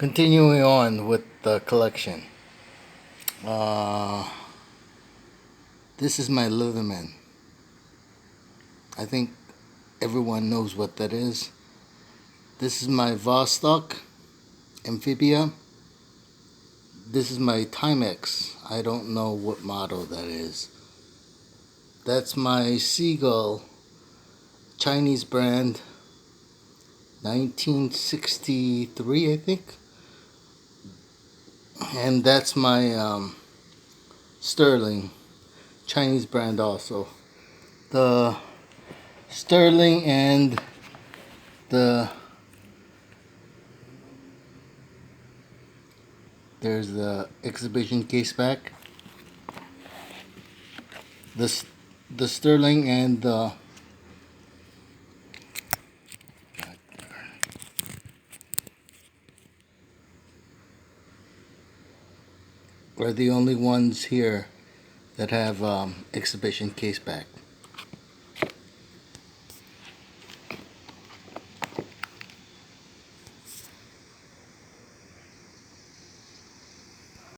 Continuing on with the collection. This is my Leatherman. I think everyone knows what that is. This is my Vostak Amphibia. This is my Timex. I don't know what model that is. That's my Sea-Gull, Chinese brand, 1963, I think. And that's my Sterling, Chinese brand also. The Sterling and there's the exhibition case back. The Sterling and the are the only ones here that have exhibition case back.